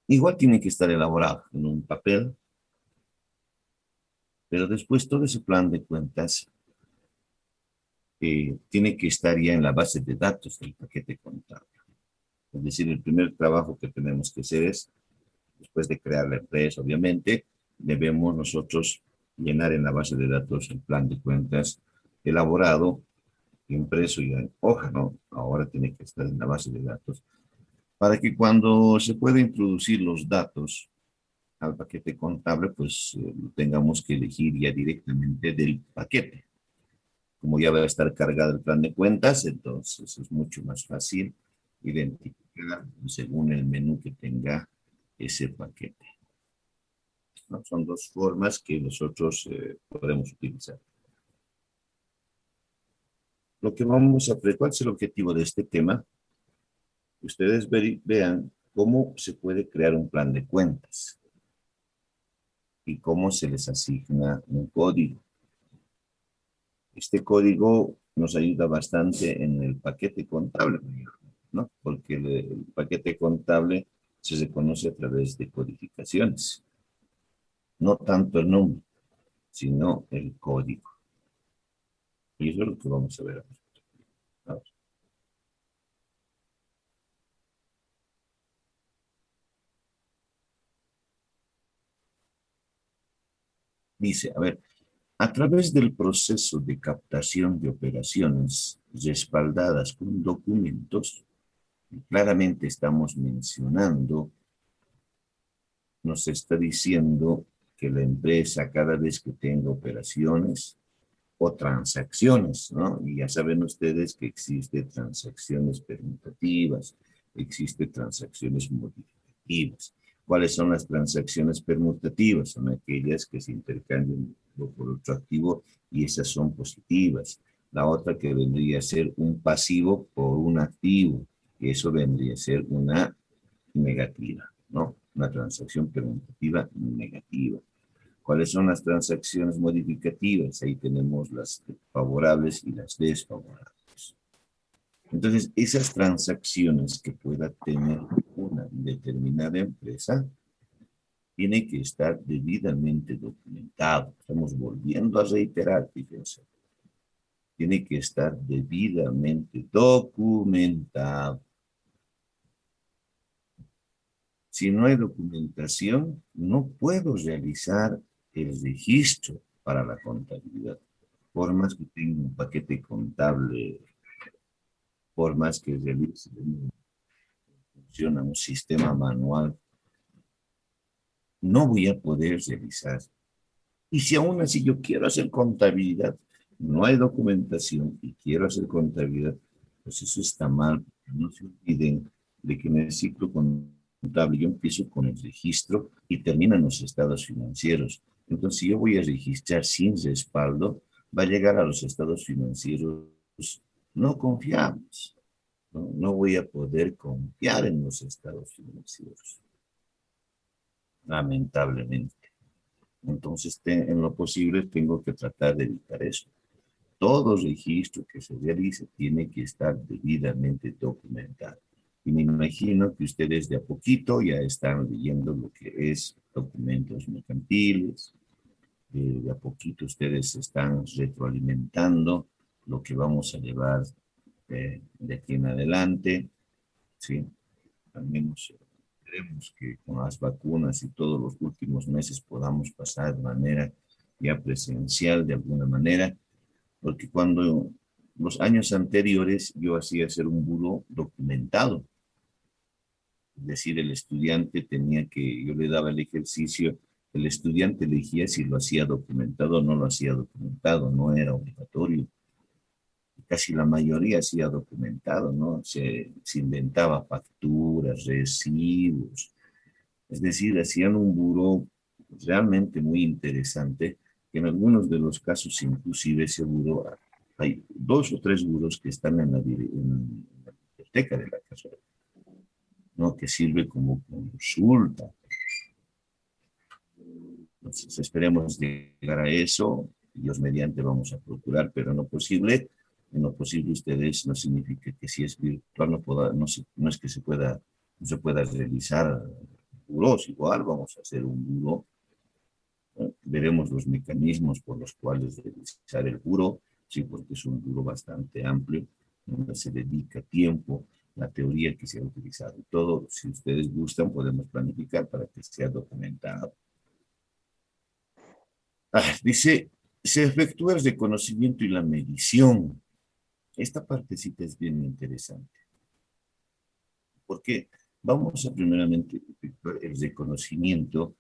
Igual tiene que estar elaborado en un papel, pero después todo ese plan de cuentas tiene que estar ya en la base de datos del paquete contable. Es decir, el primer trabajo que tenemos que hacer es, después de crear la empresa, obviamente, debemos nosotros llenar en la base de datos el plan de cuentas elaborado, impreso y en hoja, ¿no? Ahora tiene que estar en la base de datos, para que cuando se pueda introducir los datos al paquete contable, pues tengamos que elegir ya directamente del paquete. Como ya va a estar cargado el plan de cuentas, entonces es mucho más fácil identificar según el menú que tenga ese paquete, ¿no? Son dos formas que nosotros podemos utilizar. Lo que vamos a ver, ¿cuál es el objetivo de este tema? Ustedes vean cómo se puede crear un plan de cuentas y cómo se les asigna un código. Este código nos ayuda bastante en el paquete contable, ¿no? Porque el paquete contable se reconoce a través de codificaciones, no tanto el número, sino el código. Y eso es lo que vamos a ver ahora. Dice, a ver, a través del proceso de captación de operaciones respaldadas con documentos, claramente estamos mencionando, nos está diciendo que la empresa cada vez que tenga operaciones o transacciones, ¿no? Y ya saben ustedes que existe transacciones permutativas, existe transacciones modificativas. ¿Cuáles son las transacciones permutativas? Son aquellas que se intercambian por otro activo y esas son positivas. La otra que vendría a ser un pasivo por un activo, y eso vendría a ser una negativa, ¿no? Una transacción permutativa negativa. ¿Cuáles son las transacciones modificativas? Ahí tenemos las favorables y las desfavorables. Entonces, esas transacciones que pueda tener una determinada empresa tiene que estar debidamente documentado. Estamos volviendo a reiterar, fíjense, tiene que estar debidamente documentado. Si no hay documentación, no puedo realizar el registro para la contabilidad. Por más que tenga un paquete contable, por más que realice, funciona un sistema manual, no voy a poder realizar. Y si aún así yo quiero hacer contabilidad, no hay documentación y quiero hacer contabilidad, pues eso está mal. No se olviden de que en el ciclo contable yo empiezo con el registro y terminan los estados financieros. Entonces, si yo voy a registrar sin respaldo, va a llegar a los estados financieros no confiables. No, no voy a poder confiar en los estados financieros, lamentablemente. Entonces, en lo posible, tengo que tratar de evitar eso. Todo registro que se realice tiene que estar debidamente documentado. Y me imagino que ustedes de a poquito ya están leyendo lo que es documentos mercantiles, de a poquito ustedes están retroalimentando lo que vamos a llevar de aquí en adelante, ¿sí? Al menos esperemos que con las vacunas y todos los últimos meses podamos pasar de manera ya presencial de alguna manera, porque cuando los años anteriores yo hacía hacer un buró documentado, es decir, el estudiante tenía que, yo le daba el ejercicio, el estudiante elegía si lo hacía documentado o no lo hacía documentado, no era obligatorio. Casi la mayoría hacía documentado, ¿no? Se inventaba facturas, recibos, es decir, hacían un buró realmente muy interesante, que en algunos de los casos inclusive ese buró, hay dos o tres burós que están en la biblioteca de la casa, ¿no? Que sirve como consulta. Entonces esperemos llegar a eso, Dios mediante vamos a procurar, pero en lo posible ustedes no significa que si es virtual no, no es que no se pueda realizar, buros igual, vamos a hacer un buro. Veremos los mecanismos por los cuales realizar el buro, sí, porque es un buro bastante amplio, donde se dedica tiempo, la teoría que se ha utilizado y todo. Si ustedes gustan, podemos planificar para que sea documentado. Dice, se efectúa el reconocimiento y la medición. Esta partecita es bien interesante, porque vamos a primeramente efectuar el reconocimiento.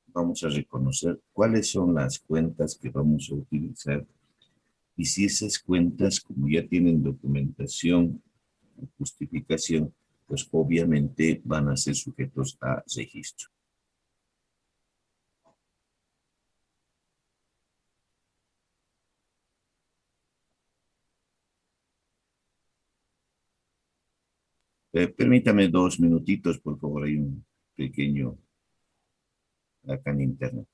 Vamos a reconocer cuáles son las cuentas que vamos a utilizar y si esas cuentas, como ya tienen documentación o justificación, pues obviamente van a ser sujetos a registro. Permítame 2 minutitos, por favor, hay un pequeño acá en internet.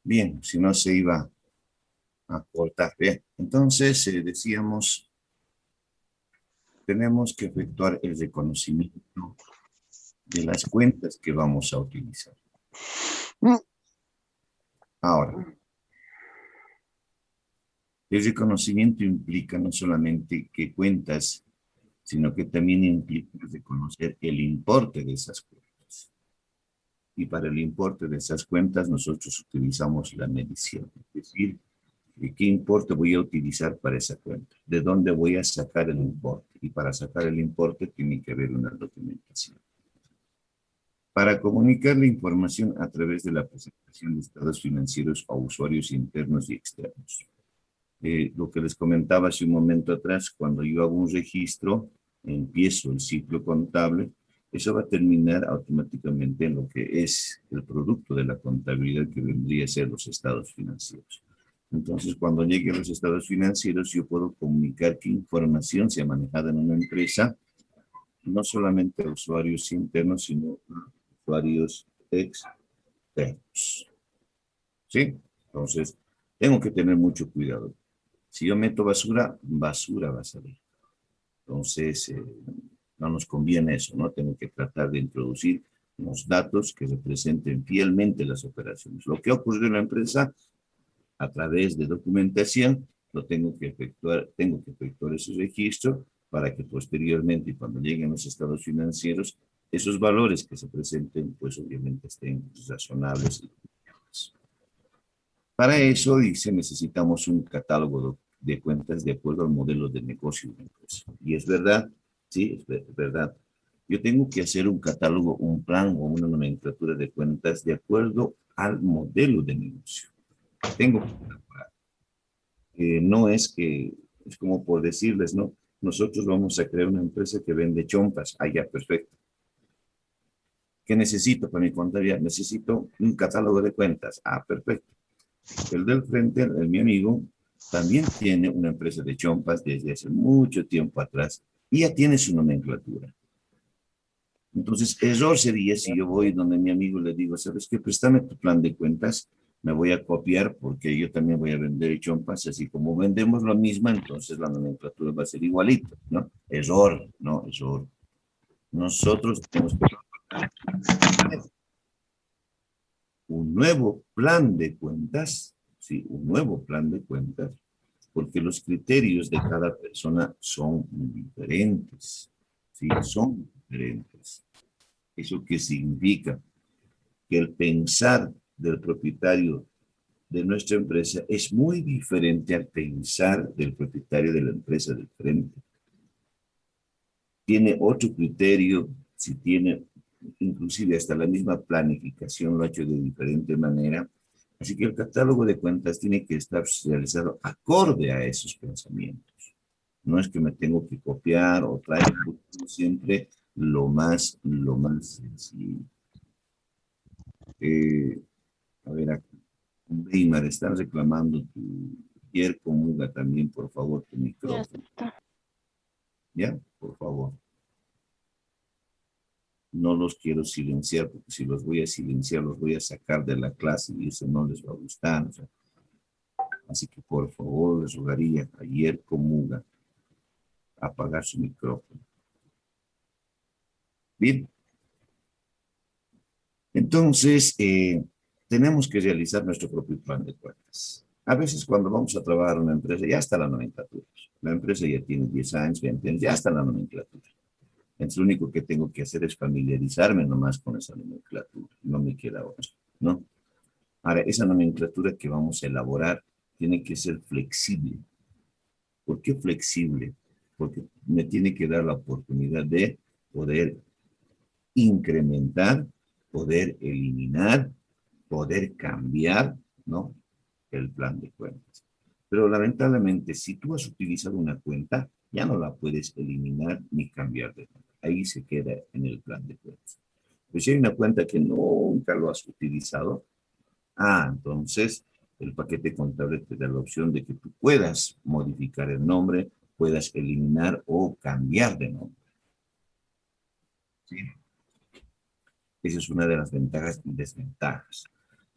Bien, si no se iba a cortar. Bien, entonces decíamos, tenemos que efectuar el reconocimiento de las cuentas que vamos a utilizar. Ahora, el reconocimiento implica no solamente qué cuentas, sino que también implica reconocer el importe de esas cuentas. Y para el importe de esas cuentas, nosotros utilizamos la medición. Es decir, ¿qué importe voy a utilizar para esa cuenta? ¿De dónde voy a sacar el importe? Y para sacar el importe tiene que haber una documentación. Para comunicar la información a través de la presentación de estados financieros a usuarios internos y externos. Lo que les comentaba hace un momento atrás, cuando yo hago un registro, empiezo el ciclo contable, eso va a terminar automáticamente en lo que es el producto de la contabilidad que vendría a ser los estados financieros. Entonces, cuando llegue a los estados financieros, yo puedo comunicar qué información se ha manejado en una empresa, no solamente a usuarios internos, sino a usuarios externos. ¿Sí? Entonces, tengo que tener mucho cuidado. Si yo meto basura, basura va a salir. Entonces, no nos conviene eso, ¿no? Tengo que tratar de introducir unos datos que representen fielmente las operaciones. Lo que ha ocurrido en la empresa, a través de documentación, lo tengo que efectuar ese registro para que posteriormente, cuando lleguen los estados financieros, esos valores que se presenten, pues obviamente estén razonables y confiables. Para eso, dice, necesitamos un catálogo de cuentas de acuerdo al modelo de negocio de la empresa. Y es verdad, sí, es verdad. Yo tengo que hacer un catálogo, un plan o una nomenclatura de cuentas de acuerdo al modelo de negocio. Tengo que elaborar. No es que, es como por decirles, ¿no? Nosotros vamos a crear una empresa que vende chompas. Ah, ya, perfecto. ¿Qué necesito para mi contabilidad? Necesito un catálogo de cuentas. Ah, perfecto. El del frente, mi amigo, también tiene una empresa de chompas desde hace mucho tiempo atrás y ya tiene su nomenclatura. Entonces, error sería si yo voy donde mi amigo le digo, ¿sabes qué? Préstame tu plan de cuentas, me voy a copiar porque yo también voy a vender chompas, así como vendemos lo mismo, entonces la nomenclatura va a ser igualita, ¿no? Error, ¿no? Error. Nosotros tenemos que un nuevo plan de cuentas, sí, un nuevo plan de cuentas, porque los criterios de cada persona son diferentes, sí, son diferentes. ¿Eso qué significa? Que el pensar del propietario de nuestra empresa es muy diferente al pensar del propietario de la empresa del frente. Tiene otro criterio, si tiene inclusive hasta la misma planificación lo ha hecho de diferente manera. Así que el catálogo de cuentas tiene que estar realizado acorde a esos pensamientos. No es que me tengo que copiar o traer siempre lo más sencillo. A ver, aquí, Weimar, están reclamando tu Yerko Muga también, por favor, tu Ya micrófono. está. ¿Ya? Por favor. No los quiero silenciar, porque si los voy a silenciar, los voy a sacar de la clase y eso no les va a gustar. O sea, así que por favor les rogaría a Yerko Muga apagar su micrófono. Bien, entonces tenemos que realizar nuestro propio plan de cuentas. A veces cuando vamos a trabajar en una empresa, ya está la nomenclatura. La empresa ya tiene 10 años, 20 años, ya está la nomenclatura. Entonces lo único que tengo que hacer es familiarizarme nomás con esa nomenclatura. No me queda otra, ¿no? Ahora, esa nomenclatura que vamos a elaborar tiene que ser flexible. ¿Por qué flexible? Porque me tiene que dar la oportunidad de poder incrementar, poder eliminar, poder cambiar, ¿no? El plan de cuentas. Pero lamentablemente, si tú has utilizado una cuenta, ya no la puedes eliminar ni cambiar de cuenta. Ahí se queda en el plan de cuentas. Pues si hay una cuenta que nunca lo has utilizado, entonces el paquete contable te da la opción de que tú puedas modificar el nombre, puedas eliminar o cambiar de nombre. ¿Sí? Esa es una de las ventajas y desventajas.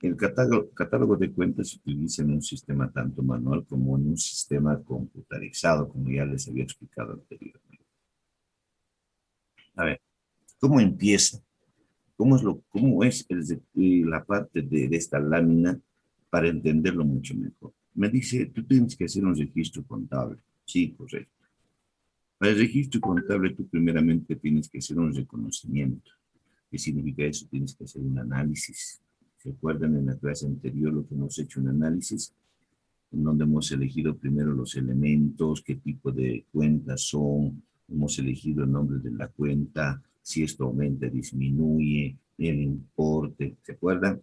El catálogo de cuentas se utiliza en un sistema tanto manual como en un sistema computarizado, como ya les había explicado anteriormente. A ver, ¿cómo empieza? Cómo es la parte de esta lámina para entenderlo mucho mejor? Me dice, tú tienes que hacer un registro contable. Sí, correcto. Para el registro contable, tú primeramente tienes que hacer un reconocimiento. ¿Qué significa eso? Tienes que hacer un análisis. ¿Se acuerdan en la clase anterior lo que hemos hecho un análisis? En donde hemos elegido primero los elementos, qué tipo de cuentas son, hemos elegido el nombre de la cuenta, si esto aumenta, disminuye, el importe, ¿se acuerdan?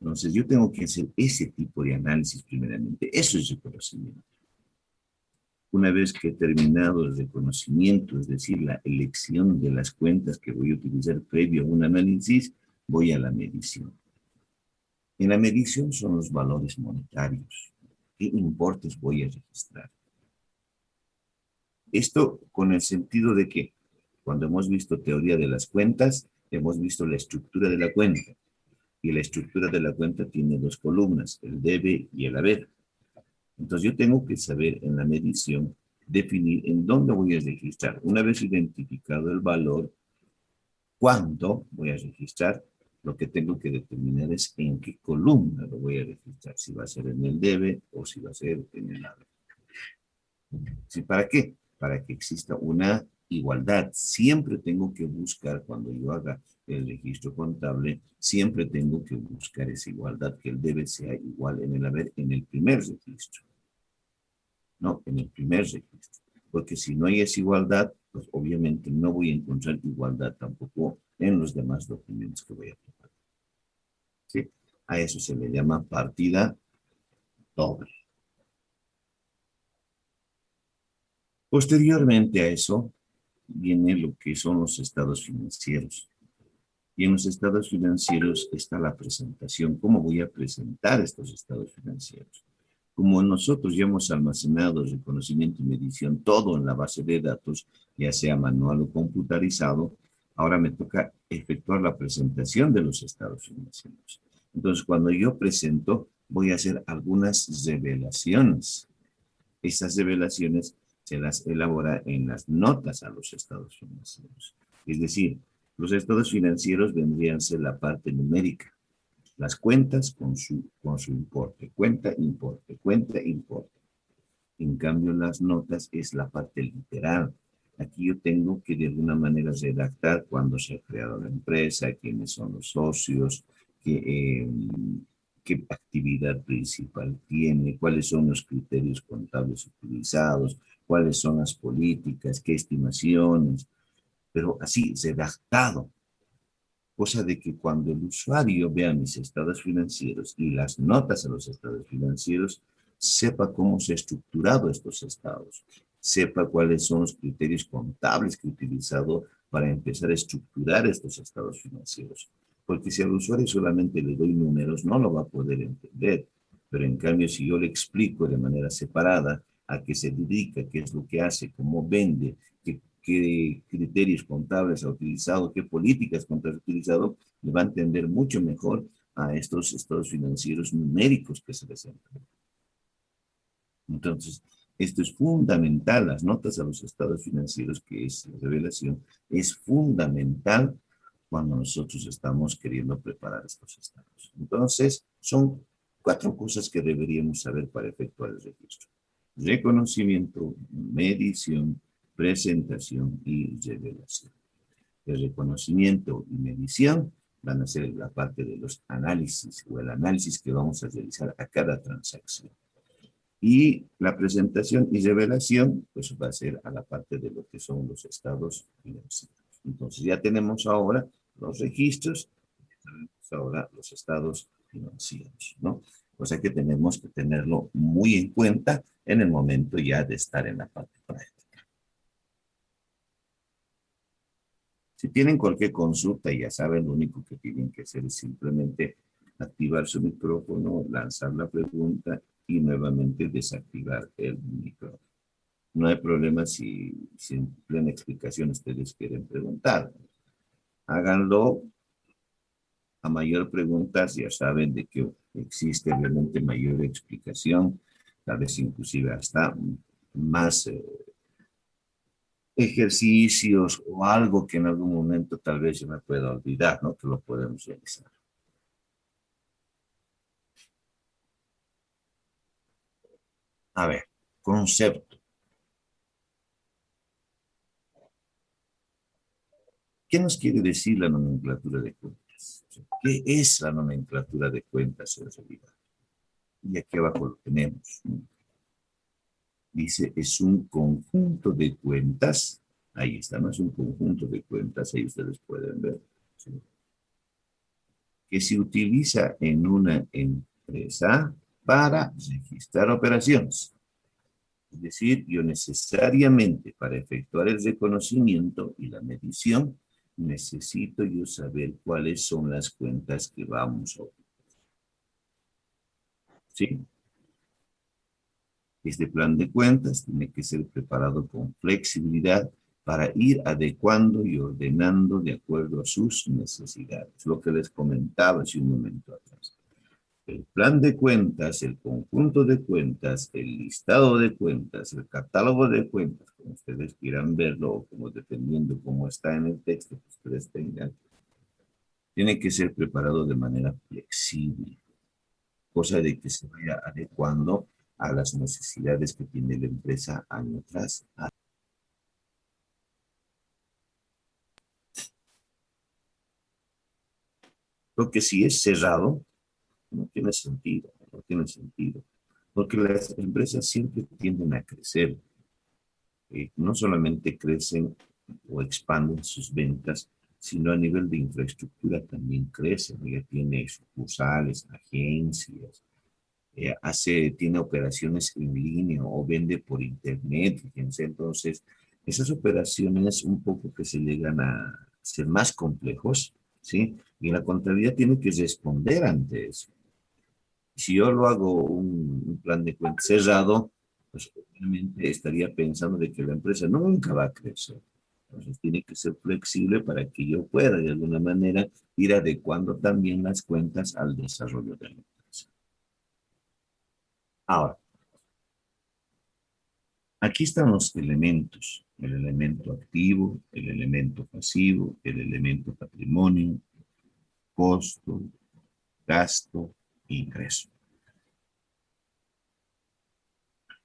Entonces yo tengo que hacer ese tipo de análisis primeramente. Eso es el conocimiento. Una vez que he terminado el reconocimiento, es decir, la elección de las cuentas que voy a utilizar previo a un análisis, voy a la medición. En la medición son los valores monetarios. ¿Qué importes voy a registrar? Esto con el sentido de que cuando hemos visto teoría de las cuentas, hemos visto la estructura de la cuenta. Y la estructura de la cuenta tiene dos columnas, el debe y el haber. Entonces yo tengo que saber en la medición definir en dónde voy a registrar. Una vez identificado el valor, cuánto voy a registrar, lo que tengo que determinar es en qué columna lo voy a registrar, si va a ser en el debe o si va a ser en el haber. ¿Sí? ¿Para qué? Para que exista una igualdad. Siempre tengo que buscar, cuando yo haga el registro contable, siempre tengo que buscar esa igualdad, que el debe sea igual en el haber en el primer registro. No, en el primer registro. Porque si no hay esa igualdad, pues obviamente no voy a encontrar igualdad tampoco en los demás documentos que voy a preparar. ¿Sí? A eso se le llama partida doble. Posteriormente a eso, viene lo que son los estados financieros. Y en los estados financieros está la presentación. ¿Cómo voy a presentar estos estados financieros? Como nosotros ya hemos almacenado reconocimiento y medición todo en la base de datos, ya sea manual o computarizado, ahora me toca efectuar la presentación de los estados financieros. Entonces, cuando yo presento, voy a hacer algunas revelaciones. Esas revelaciones se las elabora en las notas a los estados financieros. Es decir, los estados financieros vendrían a ser la parte numérica, las cuentas con su importe, cuenta, importe, cuenta, importe. En cambio, las notas es la parte literal. Aquí yo tengo que de alguna manera redactar cuándo se ha creado la empresa, quiénes son los socios, qué actividad principal tiene, cuáles son los criterios contables utilizados, cuáles son las políticas, qué estimaciones, pero así redactado, cosa de que cuando el usuario vea mis estados financieros y las notas a los estados financieros, sepa cómo se ha estructurado estos estados, sepa cuáles son los criterios contables que he utilizado para empezar a estructurar estos estados financieros. Porque si al usuario solamente le doy números, no lo va a poder entender. Pero en cambio, si yo le explico de manera separada a qué se dedica, qué es lo que hace, cómo vende, qué criterios contables ha utilizado, qué políticas contables ha utilizado, le va a entender mucho mejor a estos estados financieros numéricos que se les entregan. Entonces, esto es fundamental, las notas a los estados financieros, que es la revelación, es fundamental cuando nosotros estamos queriendo preparar estos estados. Entonces, son cuatro cosas que deberíamos saber para efectuar el registro: reconocimiento, medición, presentación y revelación. El reconocimiento y medición van a ser la parte de los análisis o el análisis que vamos a realizar a cada transacción. Y la presentación y revelación, pues va a ser a la parte de lo que son los estados financieros. Entonces ya tenemos ahora los registros, tenemos ahora los estados financieros, ¿no? O sea que tenemos que tenerlo muy en cuenta en el momento ya de estar en la parte práctica. Si tienen cualquier consulta, ya saben, lo único que tienen que hacer es simplemente activar su micrófono, lanzar la pregunta y nuevamente desactivar el micrófono. No hay problema si en plena explicación ustedes quieren preguntar. Háganlo. A mayor preguntas ya saben de que existe obviamente mayor explicación, tal vez inclusive hasta más ejercicios o algo que en algún momento tal vez se me pueda olvidar, ¿no? Que lo podemos realizar. A ver, concepto. ¿Qué nos quiere decir la nomenclatura de cuentas? ¿Qué es la nomenclatura de cuentas en realidad? Y aquí abajo lo tenemos. Dice, es un conjunto de cuentas. Ahí está, no es un conjunto de cuentas, ahí ustedes pueden ver. ¿Sí? Que se utiliza en una empresa para registrar operaciones. Es decir, yo necesariamente para efectuar el reconocimiento y la medición, necesito yo saber cuáles son las cuentas que vamos a utilizar. ¿Sí? Este plan de cuentas tiene que ser preparado con flexibilidad para ir adecuando y ordenando de acuerdo a sus necesidades. Lo que les comentaba hace un momento atrás. El plan de cuentas, el conjunto de cuentas, el listado de cuentas, el catálogo de cuentas, como ustedes quieran verlo, o como dependiendo cómo está en el texto que ustedes tengan, tiene que ser preparado de manera flexible, cosa de que se vaya adecuando a las necesidades que tiene la empresa año tras año. Lo que si es cerrado, no tiene sentido, no tiene sentido, porque las empresas siempre tienden a crecer. No solamente crecen o expanden sus ventas, sino a nivel de infraestructura también crecen. Ya tiene sucursales, agencias, tiene operaciones en línea o vende por internet, fíjense. Entonces, esas operaciones un poco que se llegan a ser más complejos, ¿sí? Y la contabilidad tiene que responder ante eso. Si yo lo hago un plan de cuentas cerrado, pues obviamente estaría pensando de que la empresa nunca va a crecer. Entonces tiene que ser flexible para que yo pueda de alguna manera ir adecuando también las cuentas al desarrollo de la empresa. Ahora, aquí están los elementos, el elemento activo, el elemento pasivo, el elemento patrimonio, costo, gasto, ingreso.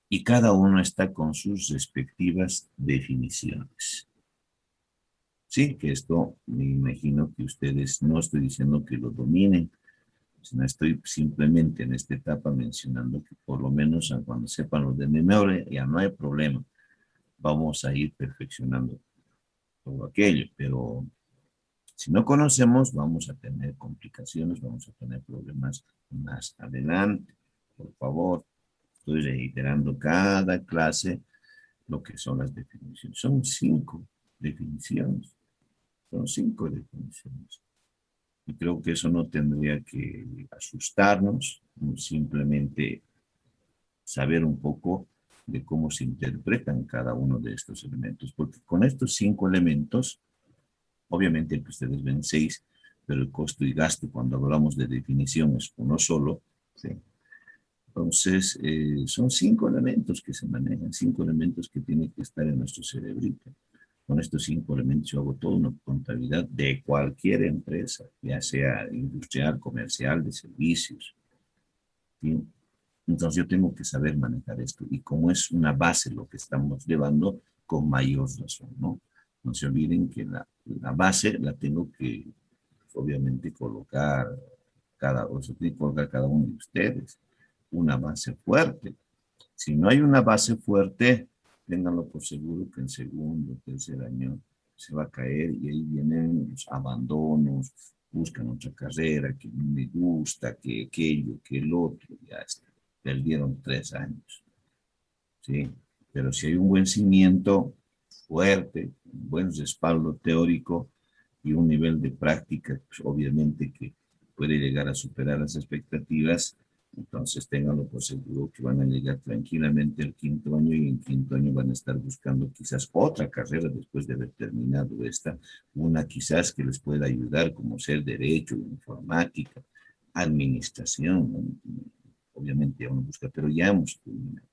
Y cada uno está con sus respectivas definiciones. Sí, que esto me imagino que ustedes, no estoy diciendo que lo dominen, sino estoy simplemente en esta etapa mencionando que por lo menos cuando sepan los de memoria ya no hay problema, vamos a ir perfeccionando todo aquello, pero si no conocemos vamos a tener complicaciones, vamos a tener problemas más adelante. Por favor, estoy reiterando cada clase lo que son las definiciones. Son 5 definiciones. Son 5 definiciones. Y creo que eso no tendría que asustarnos, simplemente saber un poco de cómo se interpretan cada uno de estos elementos, porque con estos 5 elementos, obviamente que ustedes ven 6, pero el costo y gasto cuando hablamos de definición es uno solo, ¿sí? Entonces, son 5 elementos que se manejan, 5 elementos que tienen que estar en nuestro cerebrito. Con estos 5 elementos yo hago toda una contabilidad de cualquier empresa, ya sea industrial, comercial, de servicios. ¿Sí? Entonces yo tengo que saber manejar esto. Y como es una base lo que estamos llevando, con mayor razón, ¿no? No se olviden que la base la tengo que, obviamente, o sea, tiene que colocar cada uno de ustedes. Una base fuerte. Si no hay una base fuerte, ténganlo por seguro que en segundo, tercer año se va a caer y ahí vienen los abandonos, buscan otra carrera que no me gusta, que aquello, que el otro, ya está. Perdieron 3 años, ¿sí? Pero si hay un buen cimiento fuerte, un buen respaldo teórico y un nivel de práctica, pues obviamente que puede llegar a superar las expectativas, entonces ténganlo por seguro que van a llegar tranquilamente al 5.º año y en 5.º año van a estar buscando quizás otra carrera después de haber terminado esta, una quizás que les pueda ayudar como ser derecho, informática, administración, ¿no? Obviamente uno busca, pero ya hemos terminado.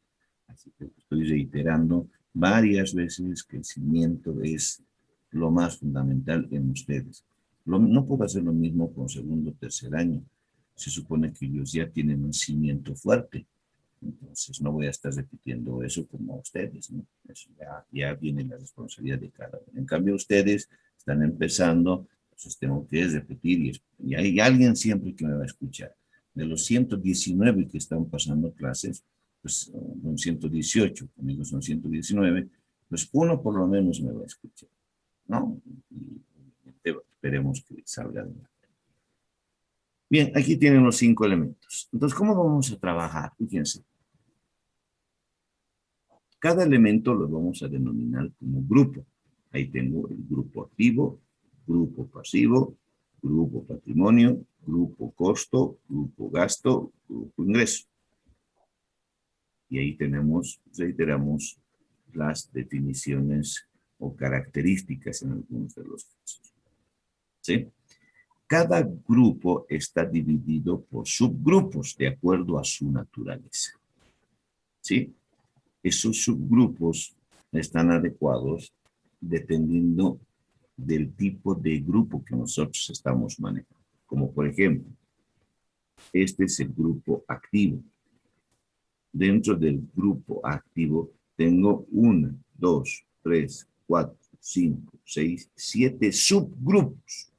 Así que estoy reiterando varias veces que el cimiento es lo más fundamental en ustedes. No puedo hacer lo mismo con segundo o tercer año. Se supone que ellos ya tienen un cimiento fuerte. Entonces no voy a estar repitiendo eso como ustedes, ¿no? Eso ya viene la responsabilidad de cada uno. En cambio, ustedes están empezando, entonces tengo que repetir y hay alguien siempre que me va a escuchar. De los 119 que están pasando clases, pues son 118, conmigo son 119, pues uno por lo menos me va a escuchar, ¿no? Y esperemos que salga adelante. Bien, aquí tienen los 5 elementos. Entonces, ¿cómo vamos a trabajar? Fíjense, cada elemento lo vamos a denominar como grupo. Ahí tengo el grupo activo, grupo pasivo, grupo patrimonio, grupo costo, grupo gasto, grupo ingreso. Y ahí tenemos, reiteramos, las definiciones o características en algunos de los casos. ¿Sí? Cada grupo está dividido por subgrupos de acuerdo a su naturaleza. ¿Sí? Esos subgrupos están adecuados dependiendo del tipo de grupo que nosotros estamos manejando. Como por ejemplo, este es el grupo activo. Dentro del grupo activo tengo 1, 2, 3, 4, 5, 6, 7 subgrupos.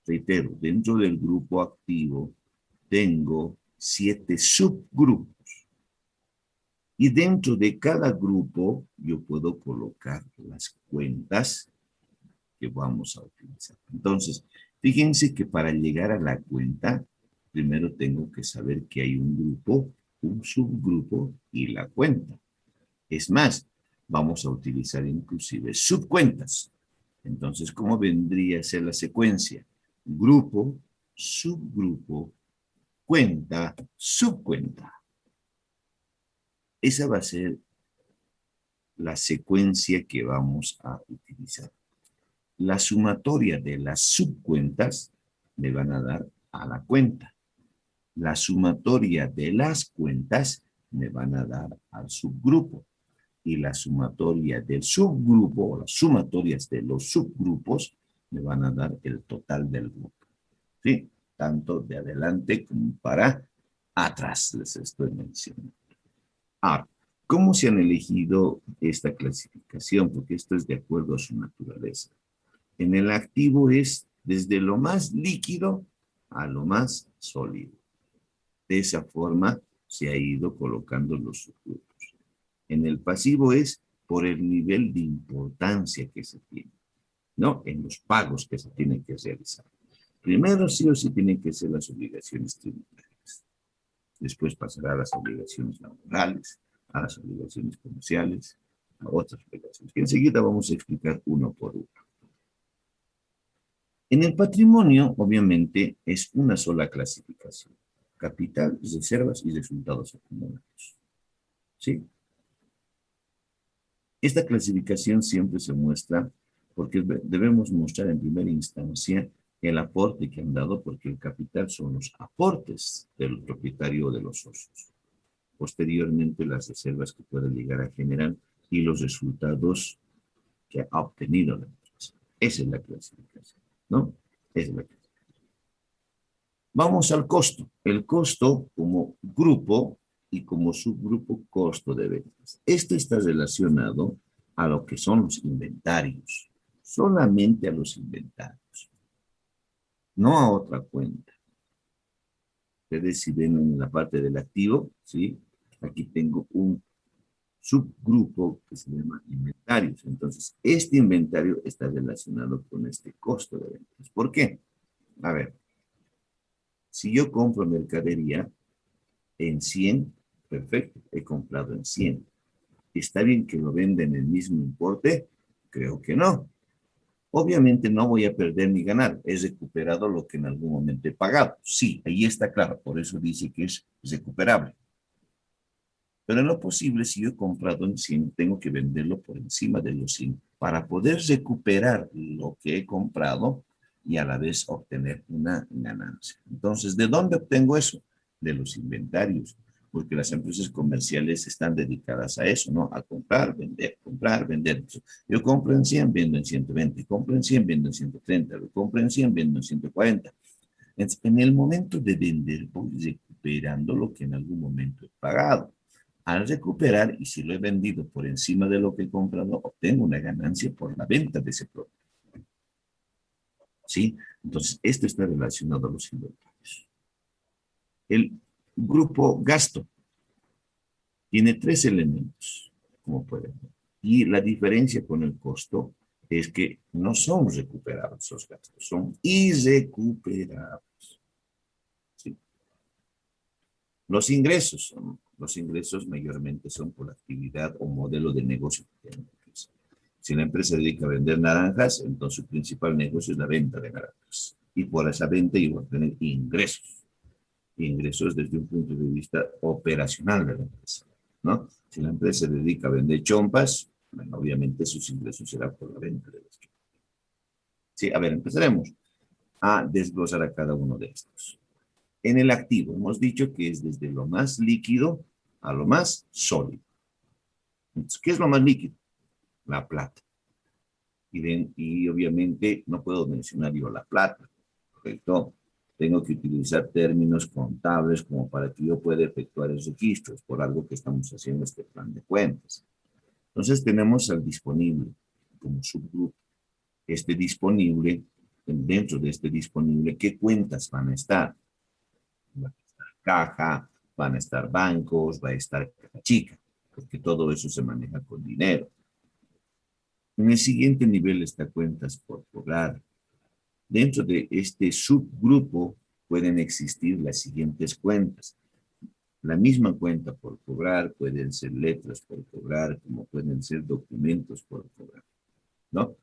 Reitero, dentro del grupo activo tengo 7 subgrupos. Y dentro de cada grupo yo puedo colocar las cuentas que vamos a utilizar. Entonces, fíjense que para llegar a la cuenta, primero tengo que saber que hay un grupo, un subgrupo y la cuenta. Es más, vamos a utilizar inclusive subcuentas. Entonces, ¿cómo vendría a ser la secuencia? Grupo, subgrupo, cuenta, subcuenta. Esa va a ser la secuencia que vamos a utilizar. La sumatoria de las subcuentas me van a dar a la cuenta. La sumatoria de las cuentas me van a dar al subgrupo. Y la sumatoria del subgrupo o las sumatorias de los subgrupos me van a dar el total del grupo. ¿Sí? Tanto de adelante como para atrás les estoy mencionando. Ahora, ¿cómo se han elegido esta clasificación? Porque esto es de acuerdo a su naturaleza. En el activo es desde lo más líquido a lo más sólido. De esa forma se ha ido colocando los subgrupos. En el pasivo es por el nivel de importancia que se tiene, ¿no? En los pagos que se tienen que realizar. Primero sí o sí tienen que ser las obligaciones tributarias. Después pasará a las obligaciones laborales, a las obligaciones comerciales, a otras obligaciones, que enseguida vamos a explicar uno por uno. En el patrimonio, obviamente, es una sola clasificación. Capital, reservas y resultados acumulados. ¿Sí? Esta clasificación siempre se muestra porque debemos mostrar en primera instancia el aporte que han dado, porque el capital son los aportes del propietario o de los socios. Posteriormente, las reservas que pueden llegar a generar y los resultados que ha obtenido la empresa. Esa es la clasificación, ¿no? Esa es la clasificación. Vamos al costo. El costo como grupo y como subgrupo costo de ventas. Esto está relacionado a lo que son los inventarios, solamente a los inventarios, no a otra cuenta. Ustedes si ven en la parte del activo, ¿sí? Aquí tengo un subgrupo que se llama inventarios. Entonces, este inventario está relacionado con este costo de ventas. ¿Por qué? A ver, si yo compro mercadería en 100, perfecto, he comprado en 100. ¿Está bien que lo venda en el mismo importe? Creo que no. Obviamente no voy a perder ni ganar. He recuperado lo que en algún momento he pagado. Sí, ahí está claro. Por eso dice que es recuperable. Pero en lo posible, si yo he comprado en 100, tengo que venderlo por encima de los 100 para poder recuperar lo que he comprado y a la vez obtener una ganancia. Entonces, ¿de dónde obtengo eso? De los inventarios, porque las empresas comerciales están dedicadas a eso, ¿no? A comprar, vender, comprar, vender. Yo compro en 100, vendo en 120, compro en 100, vendo en 130, lo compro en 100, vendo en 140. En el momento de vender, voy recuperando lo que en algún momento he pagado. Al recuperar, y si lo he vendido por encima de lo que he comprado, obtengo una ganancia por la venta de ese producto. ¿sí? Entonces, esto está relacionado a los inventarios. El grupo gasto tiene tres elementos, como pueden ver. Y la diferencia con el costo es que no son recuperables los gastos, son irrecuperables. ¿Sí? Los ingresos mayormente son por actividad o modelo de negocio que tiene la empresa. Si la empresa se dedica a vender naranjas, entonces su principal negocio es la venta de naranjas. Y por esa venta iba a tener ingresos. Ingresos desde un punto de vista operacional de la empresa, ¿no? Si la empresa se dedica a vender chompas, bueno, obviamente sus ingresos serán por la venta de las chompas. Sí, a ver, empezaremos a desglosar a cada uno de estos. En el activo, hemos dicho que es desde lo más líquido a lo más sólido. Entonces, ¿qué es lo más líquido? La plata. Y obviamente no puedo mencionar yo la plata, ¿correcto? Tengo que utilizar términos contables como para que yo pueda efectuar esos registros por algo que estamos haciendo este plan de cuentas. Entonces tenemos al disponible como subgrupo. Este disponible, dentro de este disponible, ¿qué cuentas van a estar? Va a estar caja, van a estar bancos, va a estar caja chica, porque todo eso se maneja con dinero. En el siguiente nivel está cuentas por cobrar. Dentro de este subgrupo pueden existir las siguientes cuentas. La misma cuenta por cobrar, pueden ser letras por cobrar, como pueden ser documentos por cobrar, ¿no?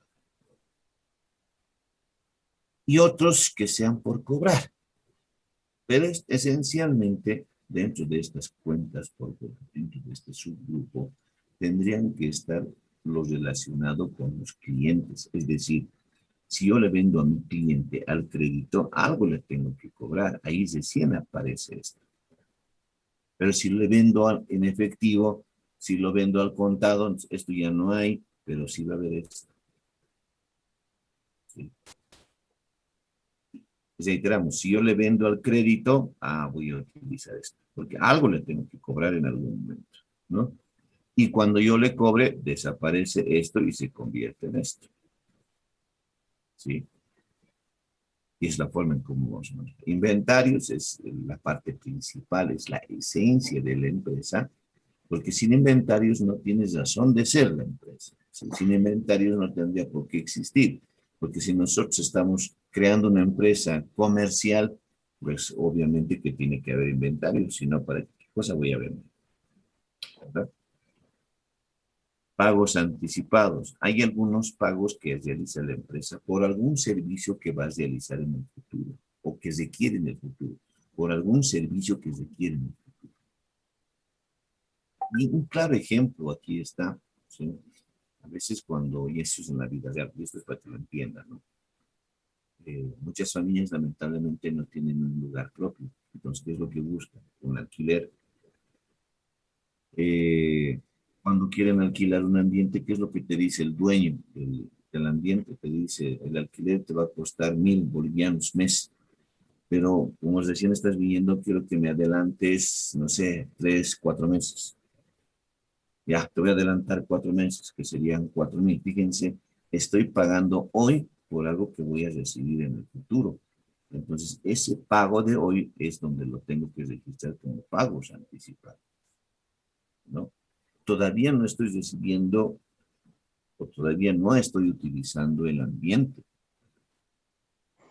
Y otros que sean por cobrar. Pero esencialmente, dentro de estas cuentas por cobrar, dentro de este subgrupo, tendrían que estar lo relacionado con los clientes. Es decir, si yo le vendo a mi cliente al crédito, algo le tengo que cobrar. Ahí recién aparece esto. Pero si le vendo en efectivo, si lo vendo al contado, esto ya no hay, pero sí va a haber esto. ¿Sí? Reiteramos, si yo le vendo al crédito, voy a utilizar esto, porque algo le tengo que cobrar en algún momento, ¿no? Y cuando yo le cobre, desaparece esto y se convierte en esto, ¿sí? Y es la forma en cómo vamos a manejar. Inventarios es la parte principal, es la esencia de la empresa, porque sin inventarios no tienes razón de ser la empresa. Sin inventarios no tendría por qué existir, porque si nosotros estamos creando una empresa comercial, pues obviamente que tiene que haber inventarios, si no, ¿para qué cosa voy a vender? ¿Verdad? Pagos anticipados. Hay algunos pagos que realiza la empresa por algún servicio que va a realizar en el futuro o que requiere en el futuro, por algún servicio que requiere en el futuro. Y un claro ejemplo aquí está, ¿sí? A veces cuando, y eso es en la vida real, y esto es para que lo entiendan, ¿no? Muchas familias lamentablemente no tienen un lugar propio. Entonces, ¿qué es lo que buscan? Un alquiler. Eh, Cuando quieren alquilar un ambiente, ¿qué es lo que te dice el dueño del ambiente? Te dice, el alquiler te va a costar 1.000 bolivianos mes, pero como recién estás viniendo, quiero que me adelantes, no sé, 3, 4 meses. Ya, te voy a adelantar 4 meses, que serían 4.000. Fíjense, estoy pagando hoy por algo que voy a recibir en el futuro. Entonces, ese pago de hoy es donde lo tengo que registrar como pagos anticipados, ¿no? Todavía no estoy recibiendo o todavía no estoy utilizando el ambiente,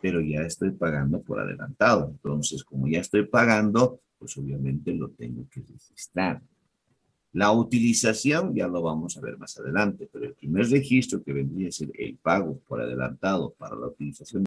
pero ya estoy pagando por adelantado. Entonces, como ya estoy pagando, pues obviamente lo tengo que registrar. La utilización ya lo vamos a ver más adelante, pero el primer registro que vendría a ser el pago por adelantado para la utilización